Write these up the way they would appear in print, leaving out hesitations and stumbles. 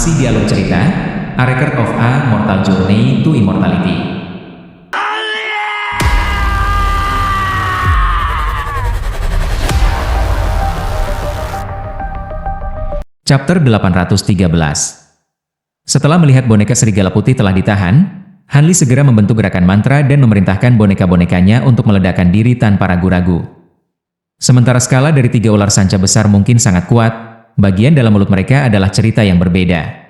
Masih di alur cerita, A Record of a Mortal Journey to Immortality. Chapter 813. Setelah melihat boneka serigala putih telah ditahan, Han Li segera membentuk gerakan mantra dan memerintahkan boneka-bonekanya untuk meledakkan diri tanpa ragu-ragu. Sementara skala dari 3 ular sanca besar mungkin sangat kuat, bagian dalam mulut mereka adalah cerita yang berbeda.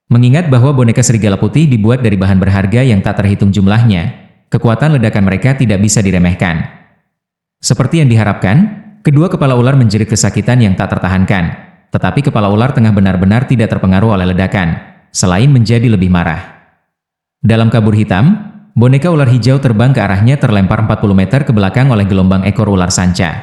Mengingat bahwa boneka serigala putih dibuat dari bahan berharga yang tak terhitung jumlahnya, kekuatan ledakan mereka tidak bisa diremehkan. Seperti yang diharapkan, kedua kepala ular menjerit kesakitan yang tak tertahankan, tetapi kepala ular tengah benar-benar tidak terpengaruh oleh ledakan, selain menjadi lebih marah. Dalam kabur hitam, boneka ular hijau terbang ke arahnya terlempar 40 meter ke belakang oleh gelombang ekor ular sanca.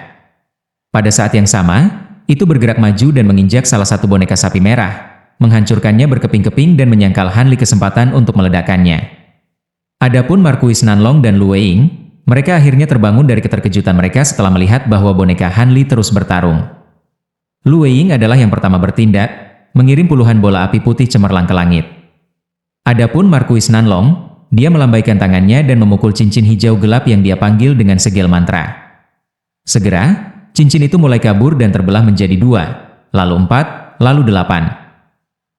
Pada saat yang sama, itu bergerak maju dan menginjak salah satu boneka sapi merah, menghancurkannya berkeping-keping dan menyangkal Han Li kesempatan untuk meledakkannya. Adapun Marquis Nanlong dan Lu Weiying, mereka akhirnya terbangun dari keterkejutan mereka setelah melihat bahwa boneka Han Li terus bertarung. Lu Weiying adalah yang pertama bertindak, mengirim puluhan bola api putih cemerlang ke langit. Adapun Marquis Nanlong, dia melambaikan tangannya dan memukul cincin hijau gelap yang dia panggil dengan segel mantra. Segera, cincin itu mulai kabur dan terbelah menjadi 2, lalu 4, lalu 8.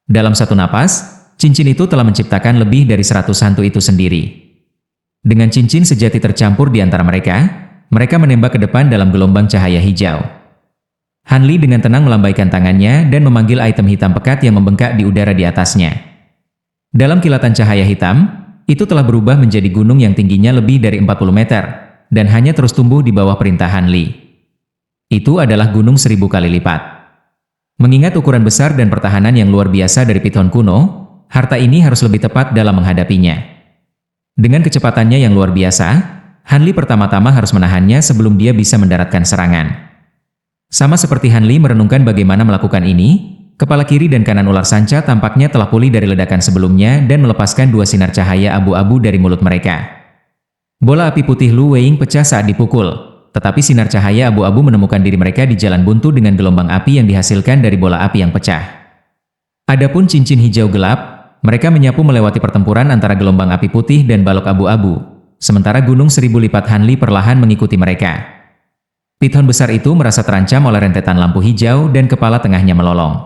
Dalam satu napas, cincin itu telah menciptakan lebih dari 100 hantu itu sendiri. Dengan cincin sejati tercampur di antara mereka, mereka menembak ke depan dalam gelombang cahaya hijau. Han Li dengan tenang melambaikan tangannya dan memanggil item hitam pekat yang membengkak di udara di atasnya. Dalam kilatan cahaya hitam, itu telah berubah menjadi gunung yang tingginya lebih dari 40 meter, dan hanya terus tumbuh di bawah perintah Han Li. Itu adalah gunung 1000 kali lipat. Mengingat ukuran besar dan pertahanan yang luar biasa dari Python kuno, harta ini harus lebih tepat dalam menghadapinya. Dengan kecepatannya yang luar biasa, Han Li pertama-tama harus menahannya sebelum dia bisa mendaratkan serangan. Sama seperti Han Li merenungkan bagaimana melakukan ini, kepala kiri dan kanan ular sanca tampaknya telah pulih dari ledakan sebelumnya dan melepaskan 2 sinar cahaya abu-abu dari mulut mereka. Bola api putih Lu Weiying pecah saat dipukul. Tetapi sinar cahaya abu-abu menemukan diri mereka di jalan buntu dengan gelombang api yang dihasilkan dari bola api yang pecah. Adapun cincin hijau gelap, mereka menyapu melewati pertempuran antara gelombang api putih dan balok abu-abu, sementara gunung 1000 lipat Han Li perlahan mengikuti mereka. Python besar itu merasa terancam oleh rentetan lampu hijau dan kepala tengahnya melolong.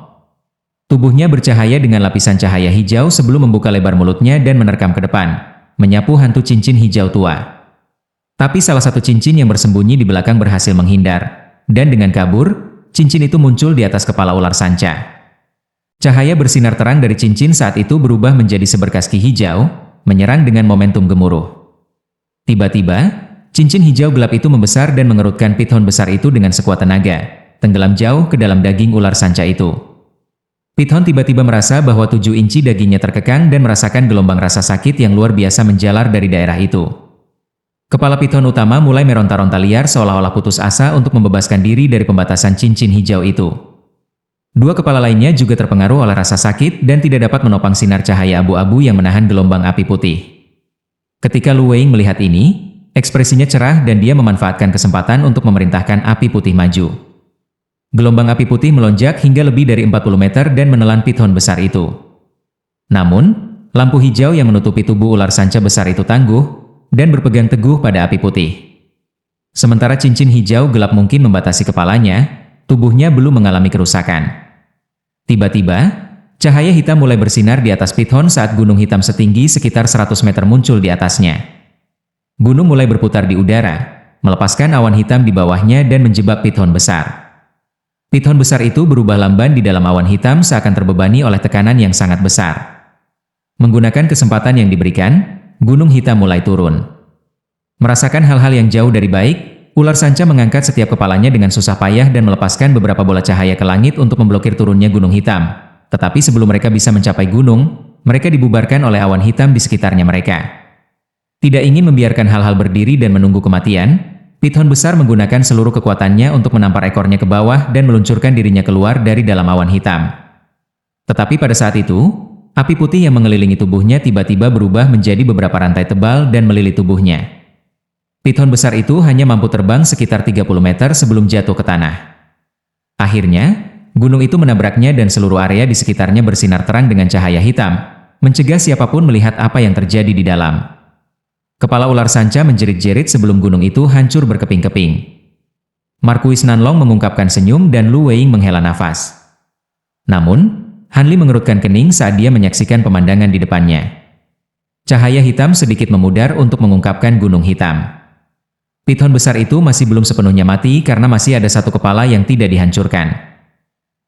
Tubuhnya bercahaya dengan lapisan cahaya hijau sebelum membuka lebar mulutnya dan menerkam ke depan, menyapu hantu cincin hijau tua. Tapi salah satu cincin yang bersembunyi di belakang berhasil menghindar, dan dengan kabur, cincin itu muncul di atas kepala ular sanca. Cahaya bersinar terang dari cincin saat itu berubah menjadi seberkas ki hijau, menyerang dengan momentum gemuruh. Tiba-tiba, cincin hijau gelap itu membesar dan mengerutkan Python besar itu dengan sekuat tenaga, tenggelam jauh ke dalam daging ular sanca itu. Python tiba-tiba merasa bahwa 7 inci dagingnya terkekang dan merasakan gelombang rasa sakit yang luar biasa menjalar dari daerah itu. Kepala Python utama mulai meronta-ronta liar seolah-olah putus asa untuk membebaskan diri dari pembatasan cincin hijau itu. 2 kepala lainnya juga terpengaruh oleh rasa sakit dan tidak dapat menopang sinar cahaya abu-abu yang menahan gelombang api putih. Ketika Lu Weiying melihat ini, ekspresinya cerah dan dia memanfaatkan kesempatan untuk memerintahkan api putih maju. Gelombang api putih melonjak hingga lebih dari 40 meter dan menelan Python besar itu. Namun, lampu hijau yang menutupi tubuh ular sanca besar itu tangguh dan berpegang teguh pada api putih. Sementara cincin hijau gelap mungkin membatasi kepalanya, tubuhnya belum mengalami kerusakan. Tiba-tiba, cahaya hitam mulai bersinar di atas Python saat gunung hitam setinggi sekitar 100 meter muncul di atasnya. Gunung mulai berputar di udara, melepaskan awan hitam di bawahnya dan menjebak Python besar. Python besar itu berubah lamban di dalam awan hitam seakan terbebani oleh tekanan yang sangat besar. Menggunakan kesempatan yang diberikan, gunung hitam mulai turun. Merasakan hal-hal yang jauh dari baik, ular sanca mengangkat setiap kepalanya dengan susah payah dan melepaskan beberapa bola cahaya ke langit untuk memblokir turunnya gunung hitam. Tetapi sebelum mereka bisa mencapai gunung, mereka dibubarkan oleh awan hitam di sekitarnya mereka. Tidak ingin membiarkan hal-hal berdiri dan menunggu kematian, Python besar menggunakan seluruh kekuatannya untuk menampar ekornya ke bawah dan meluncurkan dirinya keluar dari dalam awan hitam. Tetapi pada saat itu, api putih yang mengelilingi tubuhnya tiba-tiba berubah menjadi beberapa rantai tebal dan melilit tubuhnya. Python besar itu hanya mampu terbang sekitar 30 meter sebelum jatuh ke tanah. Akhirnya, Gunung itu menabraknya dan seluruh area di sekitarnya bersinar terang dengan cahaya hitam, mencegah siapapun melihat apa yang terjadi di dalam. Kepala ular sanca menjerit-jerit sebelum gunung itu hancur berkeping-keping. Marquis Nanlong mengungkapkan senyum dan Lu Weiying menghela nafas. Namun, Han Li mengerutkan kening saat dia menyaksikan pemandangan di depannya. Cahaya hitam sedikit memudar untuk mengungkapkan gunung hitam. Piton besar itu masih belum sepenuhnya mati karena masih ada satu kepala yang tidak dihancurkan.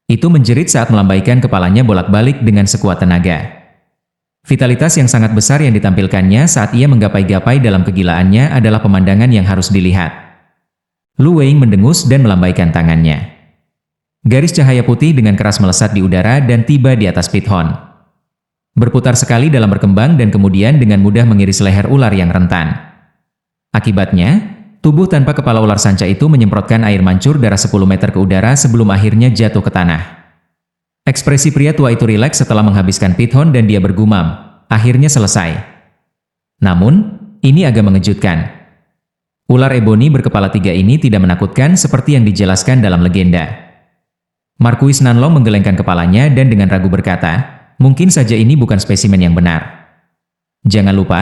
Itu menjerit saat melambaikan kepalanya bolak-balik dengan sekuat tenaga. Vitalitas yang sangat besar yang ditampilkannya saat ia menggapai-gapai dalam kegilaannya adalah pemandangan yang harus dilihat. Lu Weiying mendengus dan melambaikan tangannya. Garis cahaya putih dengan keras melesat di udara dan tiba di atas Pithon. Berputar sekali dalam berkembang dan kemudian dengan mudah mengiris leher ular yang rentan. Akibatnya, tubuh tanpa kepala ular sanca itu menyemprotkan air mancur darah 10 meter ke udara sebelum akhirnya jatuh ke tanah. Ekspresi pria tua itu rileks setelah menghabiskan Pithon dan dia bergumam, akhirnya selesai. Namun, ini agak mengejutkan. Ular eboni berkepala 3 ini tidak menakutkan seperti yang dijelaskan dalam legenda. Marquis Nanlong menggelengkan kepalanya dan dengan ragu berkata, mungkin saja ini bukan spesimen yang benar. Jangan lupa,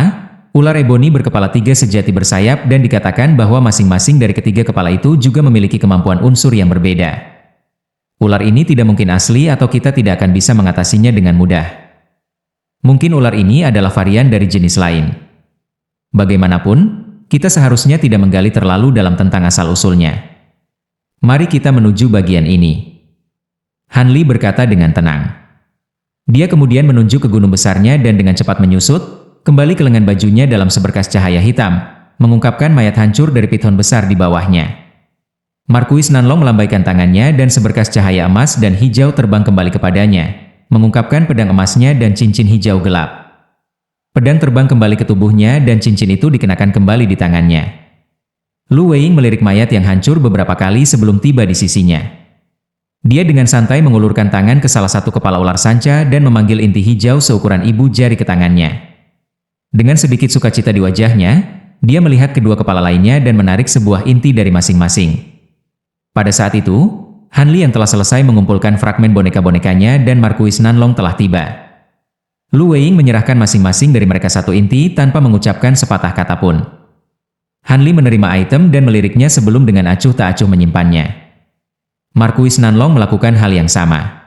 ular eboni berkepala 3 sejati bersayap dan dikatakan bahwa masing-masing dari ketiga kepala itu juga memiliki kemampuan unsur yang berbeda. Ular ini tidak mungkin asli atau kita tidak akan bisa mengatasinya dengan mudah. Mungkin ular ini adalah varian dari jenis lain. Bagaimanapun, kita seharusnya tidak menggali terlalu dalam tentang asal-usulnya. Mari kita menuju bagian ini. Han Li berkata dengan tenang. Dia kemudian menunjuk ke gunung besarnya dan dengan cepat menyusut, kembali ke lengan bajunya dalam seberkas cahaya hitam, mengungkapkan mayat hancur dari Pithon besar di bawahnya. Marquis Nanlong melambaikan tangannya dan seberkas cahaya emas dan hijau terbang kembali kepadanya, mengungkapkan pedang emasnya dan cincin hijau gelap. Pedang terbang kembali ke tubuhnya dan cincin itu dikenakan kembali di tangannya. Lu Weiying melirik mayat yang hancur beberapa kali sebelum tiba di sisinya. Dia dengan santai mengulurkan tangan ke salah satu kepala ular sanca dan memanggil inti hijau seukuran ibu jari ke tangannya. Dengan sedikit sukacita di wajahnya, dia melihat kedua kepala lainnya dan menarik sebuah inti dari masing-masing. Pada saat itu, Han Li yang telah selesai mengumpulkan fragmen boneka-bonekanya dan Marquis Nanlong telah tiba. Lu Weiying menyerahkan masing-masing dari mereka satu inti tanpa mengucapkan sepatah kata pun. Han Li menerima item dan meliriknya sebelum dengan acuh tak acuh menyimpannya. Marquis Nanlong melakukan hal yang sama.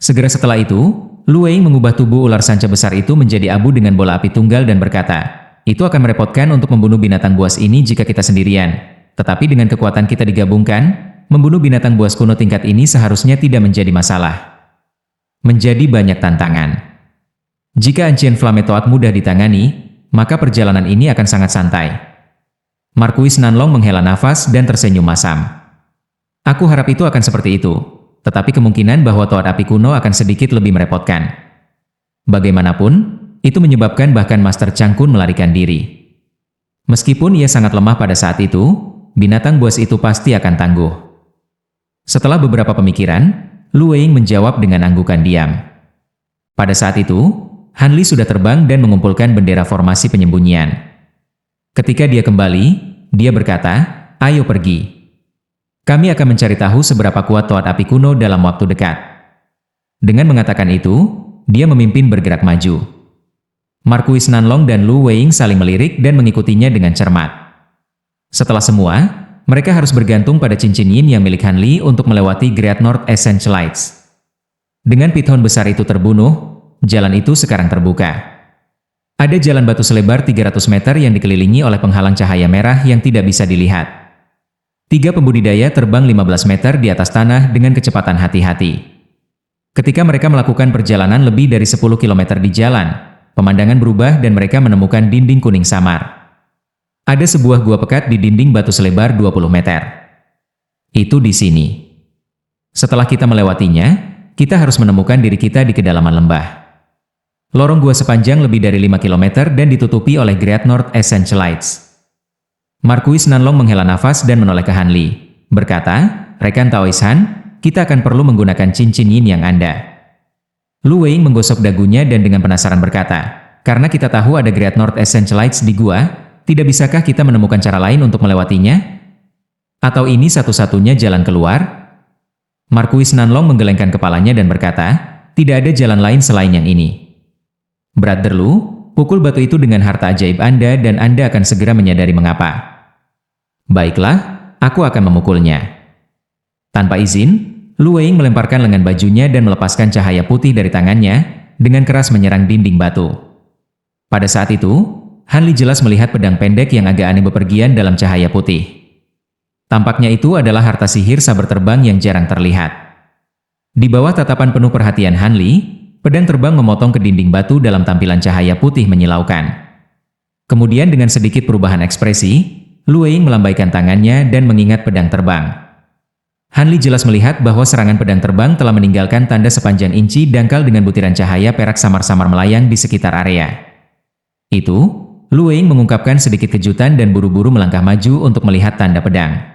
Segera setelah itu, Lu Weiying mengubah tubuh ular sanca besar itu menjadi abu dengan bola api tunggal dan berkata, itu akan merepotkan untuk membunuh binatang buas ini jika kita sendirian. Tetapi dengan kekuatan kita digabungkan, membunuh binatang buas kuno tingkat ini seharusnya tidak menjadi masalah. Menjadi banyak tantangan. Jika Ancient Flame Toad mudah ditangani, maka perjalanan ini akan sangat santai. Marquis Nanlong menghela nafas dan tersenyum masam. Aku harap itu akan seperti itu, tetapi kemungkinan bahwa Toad api kuno akan sedikit lebih merepotkan. Bagaimanapun, itu menyebabkan bahkan Master Chang Kun melarikan diri. Meskipun ia sangat lemah pada saat itu, binatang buas itu pasti akan tangguh. Setelah beberapa pemikiran, Lu Weiying menjawab dengan anggukan diam. Pada saat itu, Han Li sudah terbang dan mengumpulkan bendera formasi penyembunyian. Ketika dia kembali, dia berkata, ayo pergi. Kami akan mencari tahu seberapa kuat Toad api kuno dalam waktu dekat. Dengan mengatakan itu, dia memimpin bergerak maju. Marquis Nanlong dan Lu Weiying saling melirik dan mengikutinya dengan cermat. Setelah semua, mereka harus bergantung pada cincin yin yang milik Han Li untuk melewati Great North Ascent Lights. Dengan Pithon besar itu terbunuh, jalan itu sekarang terbuka. Ada jalan batu selebar 300 meter yang dikelilingi oleh penghalang cahaya merah yang tidak bisa dilihat. 3 pembudidaya terbang 15 meter di atas tanah dengan kecepatan hati-hati. Ketika mereka melakukan perjalanan lebih dari 10 km di jalan, pemandangan berubah dan mereka menemukan dinding kuning samar. Ada sebuah gua pekat di dinding batu selebar 20 meter. Itu di sini. Setelah kita melewatinya, kita harus menemukan diri kita di kedalaman lembah. Lorong gua sepanjang lebih dari 5 km dan ditutupi oleh Great North Ascent Lights. Marquis Nanlong menghela nafas dan menoleh ke Han Li, berkata, rekan Taois Han, kita akan perlu menggunakan cincin yin yang Anda. Lu Weiying menggosok dagunya dan dengan penasaran berkata, karena kita tahu ada Great North Ascent Lights di gua, tidak bisakah kita menemukan cara lain untuk melewatinya? Atau ini satu-satunya jalan keluar? Marquis Nanlong menggelengkan kepalanya dan berkata, tidak ada jalan lain selain yang ini. Brother Lu, pukul batu itu dengan harta ajaib Anda dan Anda akan segera menyadari mengapa. Baiklah, aku akan memukulnya. Tanpa izin, Lu Weiying melemparkan lengan bajunya dan melepaskan cahaya putih dari tangannya, dengan keras menyerang dinding batu. Pada saat itu, Han Li jelas melihat pedang pendek yang agak aneh bepergian dalam cahaya putih. Tampaknya itu adalah harta sihir saber terbang yang jarang terlihat. Di bawah tatapan penuh perhatian Han Li, pedang terbang memotong ke dinding batu dalam tampilan cahaya putih menyilaukan. Kemudian dengan sedikit perubahan ekspresi, Lu Weiying melambaikan tangannya dan mengingat pedang terbang. Han Li jelas melihat bahwa serangan pedang terbang telah meninggalkan tanda sepanjang inci dangkal dengan butiran cahaya perak samar-samar melayang di sekitar area. Itu, Lu Weiying mengungkapkan sedikit kejutan dan buru-buru melangkah maju untuk melihat tanda pedang.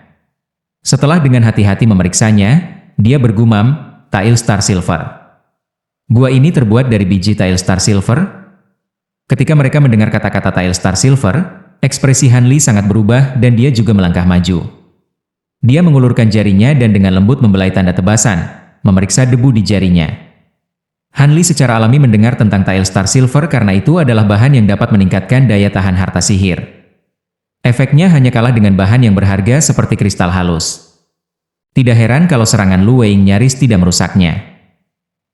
Setelah dengan hati-hati memeriksanya, dia bergumam, Tail Star Silver. Gua ini terbuat dari biji Tail Star Silver? Ketika mereka mendengar kata-kata Tail Star Silver, ekspresi Han Li sangat berubah dan dia juga melangkah maju. Dia mengulurkan jarinya dan dengan lembut membelai tanda tebasan, memeriksa debu di jarinya. Han Li secara alami mendengar tentang Tail Star Silver karena itu adalah bahan yang dapat meningkatkan daya tahan harta sihir. Efeknya hanya kalah dengan bahan yang berharga seperti kristal halus. Tidak heran kalau serangan Lu Weiying nyaris tidak merusaknya.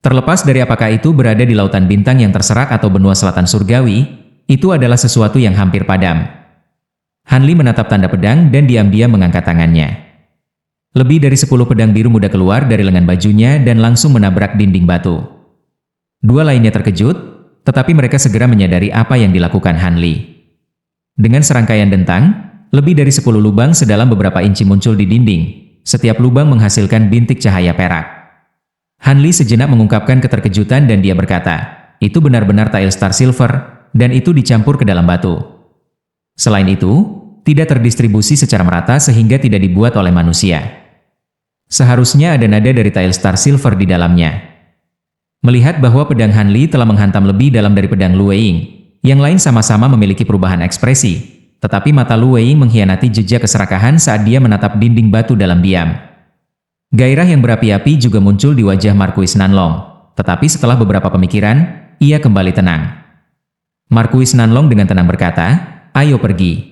Terlepas dari apakah itu berada di lautan bintang yang terserak atau benua selatan surgawi, itu adalah sesuatu yang hampir padam. Han Li menatap tanda pedang dan diam-diam mengangkat tangannya. Lebih dari 10 pedang biru muda keluar dari lengan bajunya dan langsung menabrak dinding batu. Dua lainnya terkejut, tetapi mereka segera menyadari apa yang dilakukan Han Li. Dengan serangkaian dentang, lebih dari 10 lubang sedalam beberapa inci muncul di dinding. Setiap lubang menghasilkan bintik cahaya perak. Han Li sejenak mengungkapkan keterkejutan dan dia berkata, itu benar-benar Tail Star Silver, dan itu dicampur ke dalam batu. Selain itu, tidak terdistribusi secara merata sehingga tidak dibuat oleh manusia. Seharusnya ada nada dari Tail Star Silver di dalamnya. Melihat bahwa pedang Han Li telah menghantam lebih dalam dari pedang Lu Weiying, yang lain sama-sama memiliki perubahan ekspresi, tetapi mata Lu Weiying mengkhianati jejak keserakahan saat dia menatap dinding batu dalam diam. Gairah yang berapi-api juga muncul di wajah Marquis Nanlong, tetapi setelah beberapa pemikiran, ia kembali tenang. Marquis Nanlong dengan tenang berkata, ayo pergi.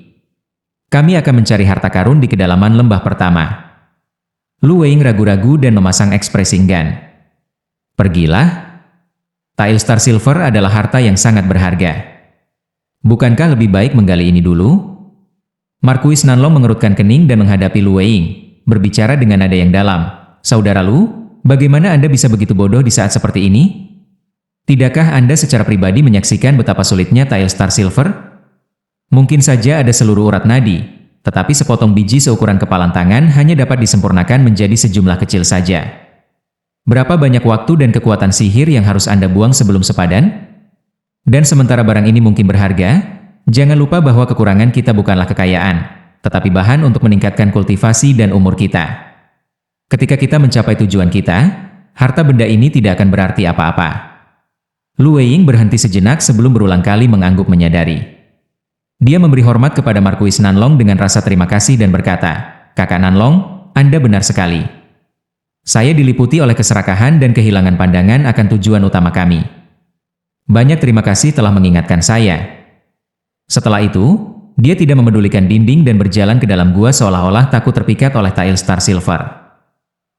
Kami akan mencari harta karun di kedalaman lembah pertama. Lu Weiying ragu-ragu dan memasang ekspresi enggan. Pergilah. Tail Star Silver adalah harta yang sangat berharga. Bukankah lebih baik menggali ini dulu? Marquis Nanlong mengerutkan kening dan menghadapi Lu Weiying, berbicara dengan nada yang dalam. Saudara Lu, bagaimana Anda bisa begitu bodoh di saat seperti ini? Tidakkah Anda secara pribadi menyaksikan betapa sulitnya Tail Star Silver? Mungkin saja ada seluruh urat nadi, tetapi sepotong biji seukuran kepalan tangan hanya dapat disempurnakan menjadi sejumlah kecil saja. Berapa banyak waktu dan kekuatan sihir yang harus Anda buang sebelum sepadan? Dan sementara barang ini mungkin berharga, jangan lupa bahwa kekurangan kita bukanlah kekayaan, tetapi bahan untuk meningkatkan kultivasi dan umur kita. Ketika kita mencapai tujuan kita, harta benda ini tidak akan berarti apa-apa. Lu Weiying berhenti sejenak sebelum berulang kali mengangguk menyadari. Dia memberi hormat kepada Marquis Nanlong dengan rasa terima kasih dan berkata, Kakak Nanlong, Anda benar sekali. Saya diliputi oleh keserakahan dan kehilangan pandangan akan tujuan utama kami. Banyak terima kasih telah mengingatkan saya. Setelah itu, dia tidak memedulikan dinding dan berjalan ke dalam gua seolah-olah takut terpikat oleh Tail Star Silver.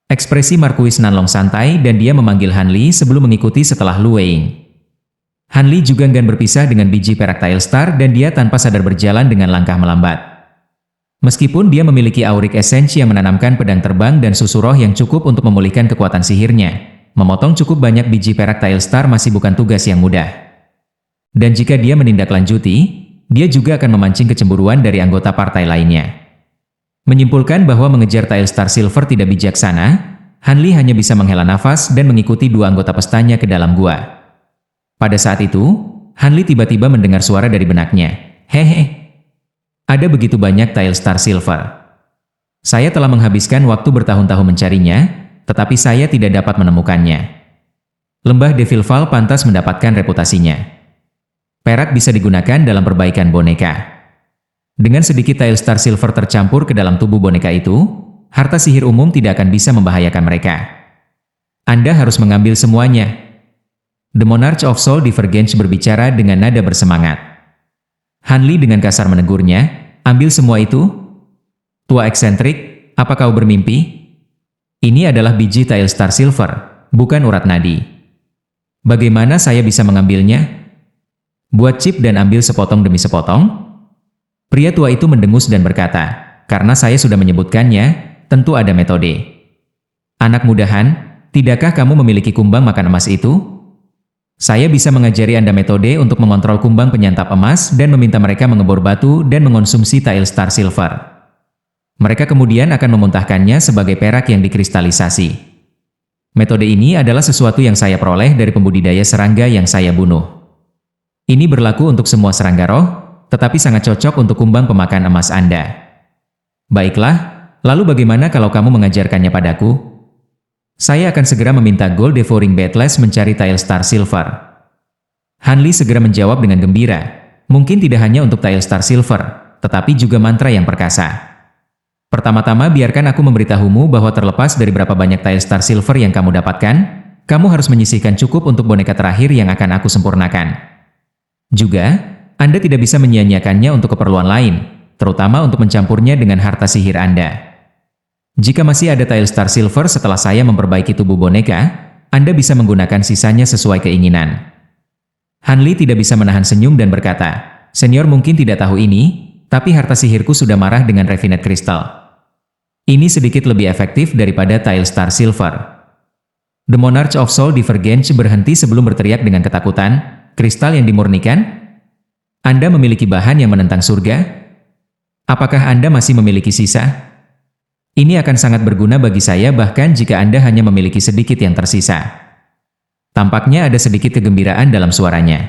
Ekspresi Marquis Nanlong santai dan dia memanggil Han Li sebelum mengikuti setelah Lu Weiying. Han Li juga enggan berpisah dengan biji perak Tail Star dan dia tanpa sadar berjalan dengan langkah melambat. Meskipun dia memiliki aurik esensi yang menanamkan pedang terbang dan susu roh yang cukup untuk memulihkan kekuatan sihirnya, memotong cukup banyak biji perak Tail Star masih bukan tugas yang mudah. Dan jika dia menindaklanjuti, dia juga akan memancing kecemburuan dari anggota partai lainnya. Menyimpulkan bahwa mengejar Tail Star Silver tidak bijaksana, Han Li hanya bisa menghela nafas dan mengikuti dua anggota pestanya ke dalam gua. Pada saat itu, Han Li tiba-tiba mendengar suara dari benaknya. Hehe. Ada begitu banyak Tail Star Silver. Saya telah menghabiskan waktu bertahun-tahun mencarinya, tetapi saya tidak dapat menemukannya. Lembah Devil Val pantas mendapatkan reputasinya. Perak bisa digunakan dalam perbaikan boneka. Dengan sedikit Tail Star Silver tercampur ke dalam tubuh boneka itu, harta sihir umum tidak akan bisa membahayakan mereka. Anda harus mengambil semuanya. The Monarch of Soul Divergence berbicara dengan nada bersemangat. Han Li dengan kasar menegurnya, ambil semua itu? Tua eksentrik, apa kau bermimpi? Ini adalah biji Tile Star Silver, bukan urat nadi. Bagaimana saya bisa mengambilnya? Buat chip dan ambil sepotong demi sepotong? Pria tua itu mendengus dan berkata, karena saya sudah menyebutkannya, tentu ada metode. Anak muda Han, tidakkah kamu memiliki kumbang makan emas itu? Saya bisa mengajari Anda metode untuk mengontrol kumbang penyantap emas dan meminta mereka mengebor batu dan mengonsumsi Tile Star Silver. Mereka kemudian akan memuntahkannya sebagai perak yang dikristalisasi. Metode ini adalah sesuatu yang saya peroleh dari pembudidaya serangga yang saya bunuh. Ini berlaku untuk semua serangga roh, tetapi sangat cocok untuk kumbang pemakan emas Anda. Baiklah, lalu bagaimana kalau kamu mengajarkannya padaku? Saya akan segera meminta Gold Devouring Beetles mencari Tile Star Silver. Han Li segera menjawab dengan gembira. Mungkin tidak hanya untuk Tile Star Silver, tetapi juga mantra yang perkasa. Pertama-tama biarkan aku memberitahumu bahwa terlepas dari berapa banyak Tile Star Silver yang kamu dapatkan, kamu harus menyisihkan cukup untuk boneka terakhir yang akan aku sempurnakan. Juga, Anda tidak bisa menyia-nyiakannya untuk keperluan lain, terutama untuk mencampurnya dengan harta sihir Anda. Jika masih ada Tile Star Silver setelah saya memperbaiki tubuh boneka, Anda bisa menggunakan sisanya sesuai keinginan. Han Li tidak bisa menahan senyum dan berkata, Senior mungkin tidak tahu ini, tapi harta sihirku sudah marah dengan Refined Crystal. Ini sedikit lebih efektif daripada Tile Star Silver. The Monarch of Soul Divergence berhenti sebelum berteriak dengan ketakutan, kristal yang dimurnikan? Anda memiliki bahan yang menentang surga? Apakah Anda masih memiliki sisa? Ini akan sangat berguna bagi saya bahkan jika Anda hanya memiliki sedikit yang tersisa. Tampaknya ada sedikit kegembiraan dalam suaranya.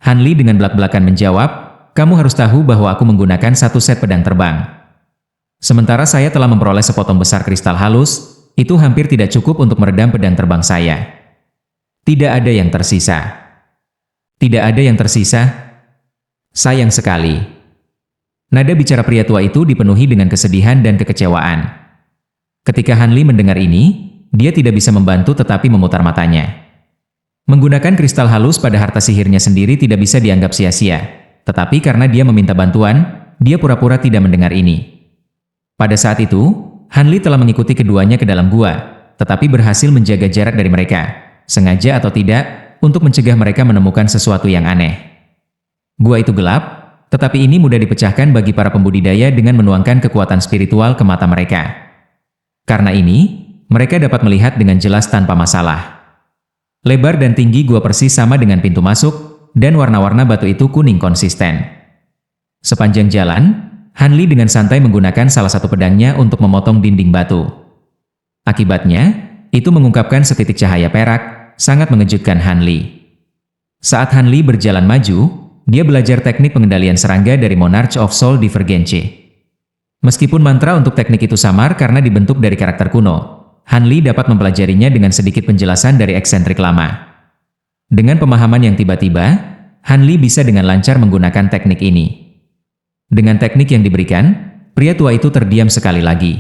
Han Li dengan belak-belakan menjawab, kamu harus tahu bahwa aku menggunakan satu set pedang terbang. Sementara saya telah memperoleh sepotong besar kristal halus, itu hampir tidak cukup untuk meredam pedang terbang saya. Tidak ada yang tersisa. Tidak ada yang tersisa? Sayang sekali. Nada bicara pria tua itu dipenuhi dengan kesedihan dan kekecewaan. Ketika Han Li mendengar ini, dia tidak bisa membantu tetapi memutar matanya. Menggunakan kristal halus pada harta sihirnya sendiri tidak bisa dianggap sia-sia, tetapi karena dia meminta bantuan, dia pura-pura tidak mendengar ini. Pada saat itu, Han Li telah mengikuti keduanya ke dalam gua, tetapi berhasil menjaga jarak dari mereka, sengaja atau tidak, untuk mencegah mereka menemukan sesuatu yang aneh. Gua itu gelap, tetapi ini mudah dipecahkan bagi para pembudidaya dengan menuangkan kekuatan spiritual ke mata mereka. Karena ini, mereka dapat melihat dengan jelas tanpa masalah. Lebar dan tinggi gua persis sama dengan pintu masuk, dan warna-warna batu itu kuning konsisten. Sepanjang jalan, Han Li dengan santai menggunakan salah satu pedangnya untuk memotong dinding batu. Akibatnya, itu mengungkapkan setitik cahaya perak, sangat mengejutkan Han Li. Saat Han Li berjalan maju, dia belajar teknik pengendalian serangga dari Monarch of Soul Divergence. Meskipun mantra untuk teknik itu samar karena dibentuk dari karakter kuno, Han Li dapat mempelajarinya dengan sedikit penjelasan dari eksentrik lama. Dengan pemahaman yang tiba-tiba, Han Li bisa dengan lancar menggunakan teknik ini. Dengan teknik yang diberikan, pria tua itu terdiam sekali lagi.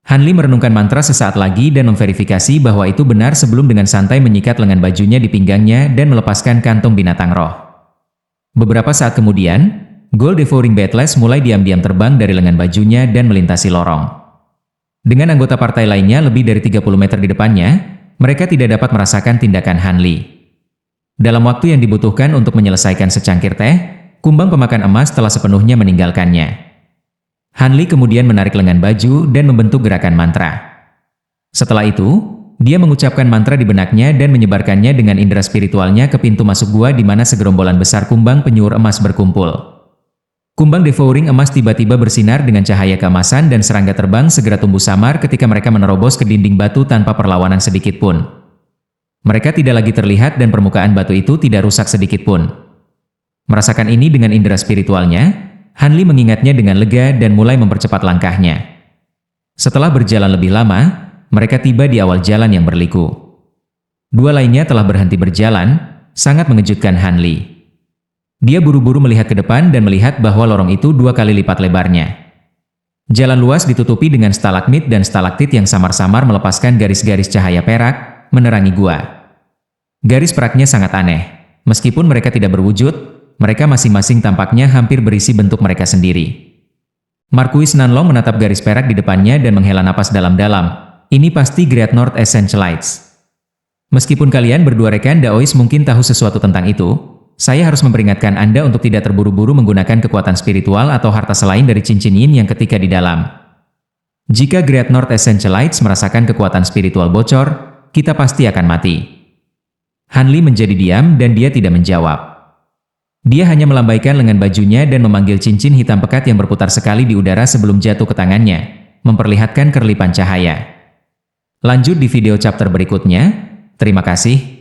Han Li merenungkan mantra sesaat lagi dan memverifikasi bahwa itu benar sebelum dengan santai menyikat lengan bajunya di pinggangnya dan melepaskan kantung binatang roh. Beberapa saat kemudian, Gold Devouring Beetles mulai diam-diam terbang dari lengan bajunya dan melintasi lorong. Dengan anggota partai lainnya lebih dari 30 meter di depannya, mereka tidak dapat merasakan tindakan Han Li. Dalam waktu yang dibutuhkan untuk menyelesaikan secangkir teh, kumbang pemakan emas telah sepenuhnya meninggalkannya. Han Li kemudian menarik lengan baju dan membentuk gerakan mantra. Setelah itu, dia mengucapkan mantra di benaknya dan menyebarkannya dengan indera spiritualnya ke pintu masuk gua di mana segerombolan besar kumbang penyuur emas berkumpul. Kumbang devouring emas tiba-tiba bersinar dengan cahaya keemasan dan serangga terbang segera tumbuh samar ketika mereka menerobos ke dinding batu tanpa perlawanan sedikit pun. Mereka tidak lagi terlihat dan permukaan batu itu tidak rusak sedikit pun. Merasakan ini dengan indera spiritualnya, Han Li mengingatnya dengan lega dan mulai mempercepat langkahnya. Setelah berjalan lebih lama, mereka tiba di awal jalan yang berliku. Dua lainnya telah berhenti berjalan, sangat mengejutkan Han Li. Dia buru-buru melihat ke depan dan melihat bahwa lorong itu 2 kali lipat lebarnya. Jalan luas ditutupi dengan stalagmit dan stalaktit yang samar-samar melepaskan garis-garis cahaya perak, menerangi gua. Garis peraknya sangat aneh. Meskipun mereka tidak berwujud, mereka masing-masing tampaknya hampir berisi bentuk mereka sendiri. Marquis Nanlong menatap garis perak di depannya dan menghela napas dalam-dalam. Ini pasti Great North Essentialites. Meskipun kalian berdua rekan Daois mungkin tahu sesuatu tentang itu, saya harus memperingatkan Anda untuk tidak terburu-buru menggunakan kekuatan spiritual atau harta selain dari cincin yin yang ketika di dalam. Jika Great North Essentialites merasakan kekuatan spiritual bocor, kita pasti akan mati. Han Li menjadi diam dan dia tidak menjawab. Dia hanya melambaikan lengan bajunya dan memanggil cincin hitam pekat yang berputar sekali di udara sebelum jatuh ke tangannya, memperlihatkan kerlipan cahaya. Lanjut di video chapter berikutnya. Terima kasih.